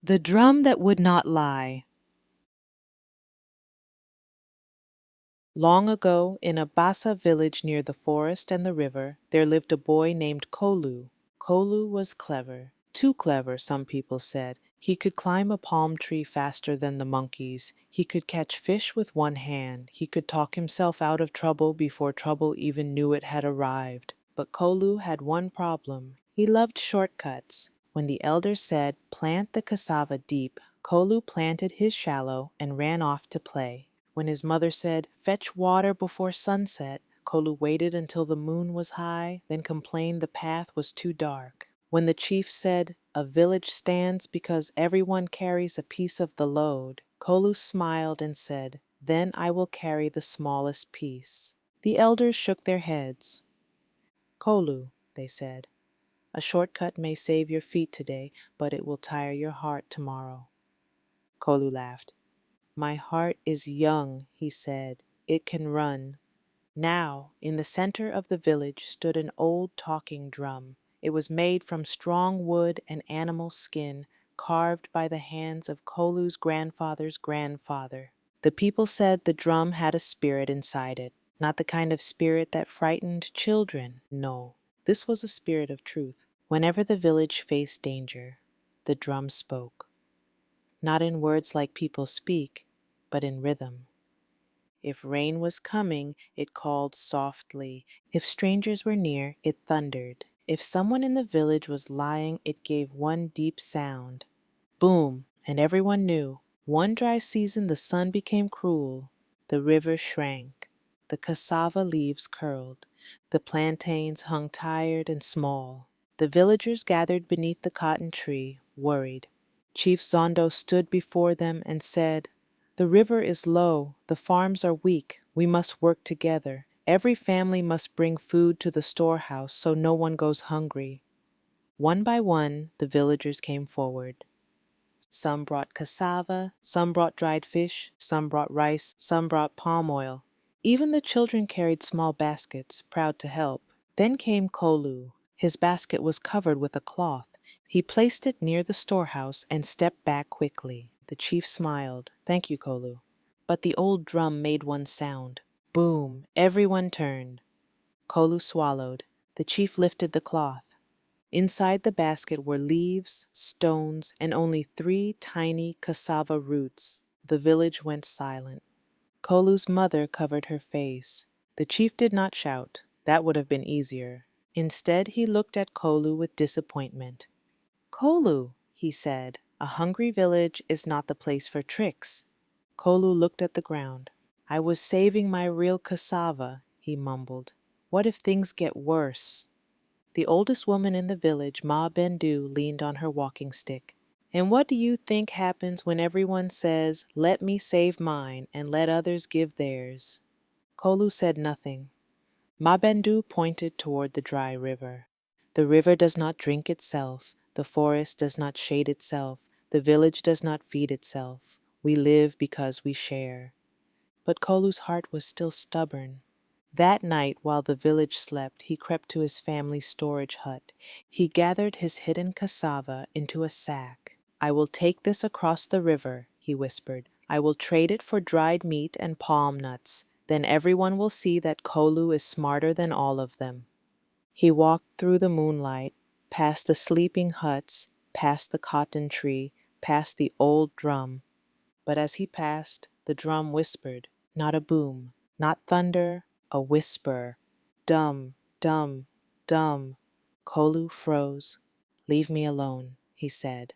The Drum That Would Not Lie. Long ago, in a Bassa village near the forest and the river, there lived a boy named Kolu. Kolu was clever. Too clever, some people said. He could climb a palm tree faster than the monkeys. He could catch fish with one hand. He could talk himself out of trouble before trouble even knew it had arrived. But Kolu had one problem. He loved shortcuts. When the elders said, "Plant the cassava deep," Kolu planted his shallow and ran off to play. When his mother said, "Fetch water before sunset," Kolu waited until the moon was high, then complained the path was too dark. When the chief said, "A village stands because everyone carries a piece of the load," Kolu smiled and said, "Then I will carry the smallest piece." The elders shook their heads. "Kolu," they said, "a shortcut may save your feet today, but it will tire your heart tomorrow." Kolu laughed. "My heart is young," he said. "It can run." Now, in the center of the village stood an old talking drum. It was made from strong wood and animal skin, carved by the hands of Kolu's grandfather's grandfather. The people said the drum had a spirit inside it, not the kind of spirit that frightened children. No, this was a spirit of truth. Whenever the village faced danger, the drum spoke. Not in words like people speak, but in rhythm. If rain was coming, it called softly. If strangers were near, it thundered. If someone in the village was lying, it gave one deep sound. Boom! And everyone knew. One dry season the sun became cruel. The river shrank. The cassava leaves curled. The plantains hung tired and small. The villagers gathered beneath the cotton tree, worried. Chief Zondo stood before them and said, "The river is low, the farms are weak, we must work together. Every family must bring food to the storehouse so no one goes hungry." One by one, the villagers came forward. Some brought cassava, some brought dried fish, some brought rice, some brought palm oil. Even the children carried small baskets, proud to help. Then came Kolu. His basket was covered with a cloth. He placed it near the storehouse and stepped back quickly. The chief smiled. "Thank you, Kolu." But the old drum made one sound. Boom! Everyone turned. Kolu swallowed. The chief lifted the cloth. Inside the basket were leaves, stones, and only 3 tiny cassava roots. The village went silent. Kolu's mother covered her face. The chief did not shout. That would have been easier. Instead, he looked at Kolu with disappointment. "Kolu," he said, "a hungry village is not the place for tricks." Kolu looked at the ground. "I was saving my real cassava," he mumbled. "What if things get worse?" The oldest woman in the village, Ma Bendu, leaned on her walking stick. "And what do you think happens when everyone says, 'Let me save mine, and let others give theirs'?" Kolu said nothing. Ma Bendu pointed toward the dry river. "The river does not drink itself. The forest does not shade itself. The village does not feed itself. We live because we share." But Kolu's heart was still stubborn. That night, while the village slept, he crept to his family's storage hut. He gathered his hidden cassava into a sack. "I will take this across the river," he whispered. "I will trade it for dried meat and palm nuts. Then everyone will see that Kolu is smarter than all of them." He walked through the moonlight, past the sleeping huts, past the cotton tree, past the old drum. But as he passed, the drum whispered, not a boom, not thunder, a whisper. "Dum, dum, dum." Kolu froze. "Leave me alone," he said.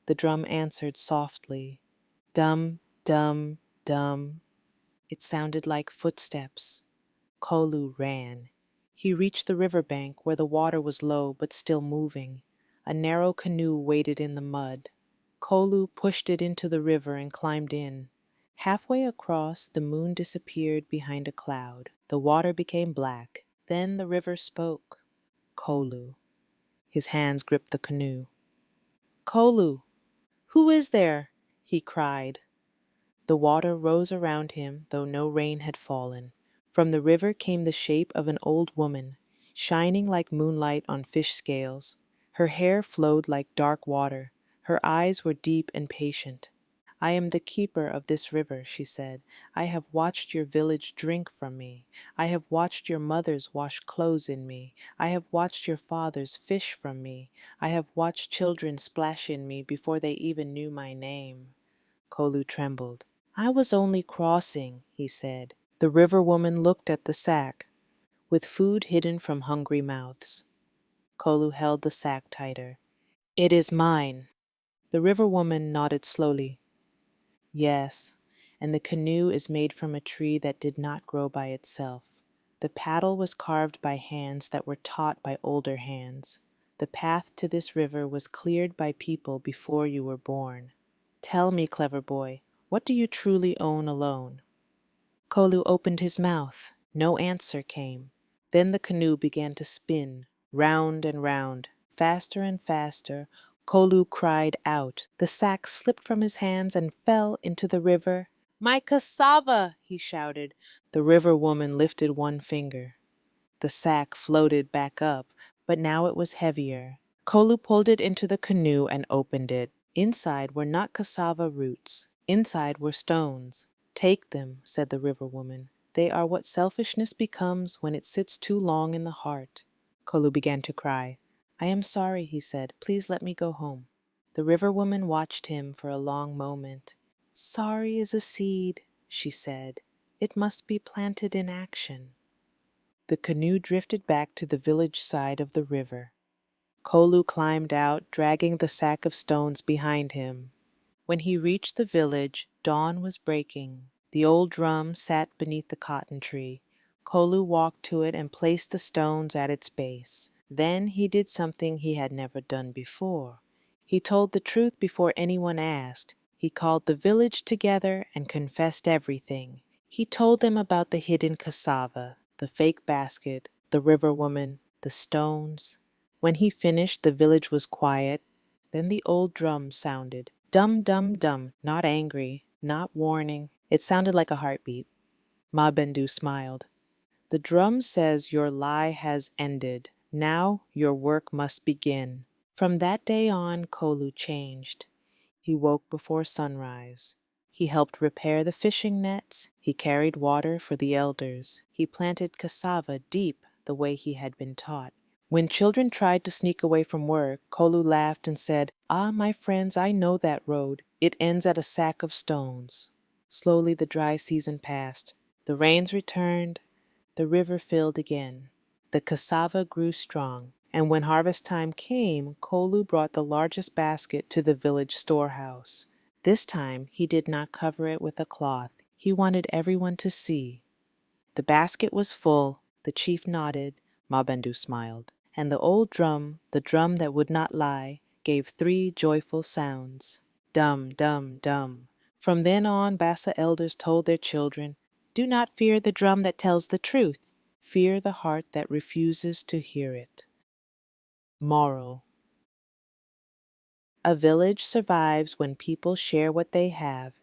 The drum answered softly, "Dum, dum, dum." It sounded like footsteps. Kolu ran. He reached the river bank where the water was low but still moving. A narrow canoe waited in the mud. Kolu pushed it into the river and climbed in. Halfway across, the moon disappeared behind a cloud. The water became black. Then the river spoke. Kolu. His hands gripped the canoe. "Kolu, who is there?" he cried. The water rose around him, though no rain had fallen. From the river came the shape of an old woman, shining like moonlight on fish scales. Her hair flowed like dark water. Her eyes were deep and patient. I am the keeper of this river, she said. I have watched your village drink from me. I have watched your mothers wash clothes in me. I have watched your fathers fish from me. I have watched children splash in me before they even knew my name. Kolu trembled. I was only crossing, he said. The river woman looked at the sack, with food hidden from hungry mouths. Kolu held the sack tighter. It is mine. The river woman nodded slowly. Yes, and the canoe is made from a tree that did not grow by itself. The paddle was carved by hands that were taught by older hands. The path to this river was cleared by people before you were born. Tell me, clever boy, what do you truly own alone? Kolu opened his mouth. No answer came. Then the canoe began to spin, round and round, faster and faster. Kolu cried out. The sack slipped from his hands and fell into the river. My cassava! He shouted. The river woman lifted one finger. The sack floated back up, but now it was heavier. Kolu pulled it into the canoe and opened it. Inside were not cassava roots. Inside were stones. Take them, said the river woman. They are what selfishness becomes when it sits too long in the heart. Kolu began to cry. I am sorry, he said. Please let me go home. The river woman watched him for a long moment. Sorry is a seed, she said. It must be planted in action. The canoe drifted back to the village side of the river. Kolu climbed out, dragging the sack of stones behind him. When he reached the village, dawn was breaking. The old drum sat beneath the cotton tree. Kolu walked to it and placed the stones at its base. Then he did something he had never done before. He told the truth before anyone asked. He called the village together and confessed everything. He told them about the hidden cassava, the fake basket, the river woman, the stones. When he finished, the village was quiet. Then the old drum sounded. Dum, dum, dum, not angry, not warning. It sounded like a heartbeat. Ma Bendu smiled. The drum says your lie has ended. Now your work must begin. From that day on, Kolu changed. He woke before sunrise. He helped repair the fishing nets. He carried water for the elders. He planted cassava deep the way he had been taught. When children tried to sneak away from work, Kolu laughed and said, Ah, my friends, I know that road. It ends at a sack of stones. Slowly the dry season passed. The rains returned. The river filled again. The cassava grew strong, and when harvest time came, Kolu brought the largest basket to the village storehouse. This time he did not cover it with a cloth. He wanted everyone to see. The basket was full. The chief nodded. Mabendu smiled. And the old drum, the drum that would not lie, gave 3 joyful sounds. Dum, dum, dum. From then on, Bassa elders told their children, do not fear the drum that tells the truth. Fear the heart that refuses to hear it. Moral. A village survives when people share what they have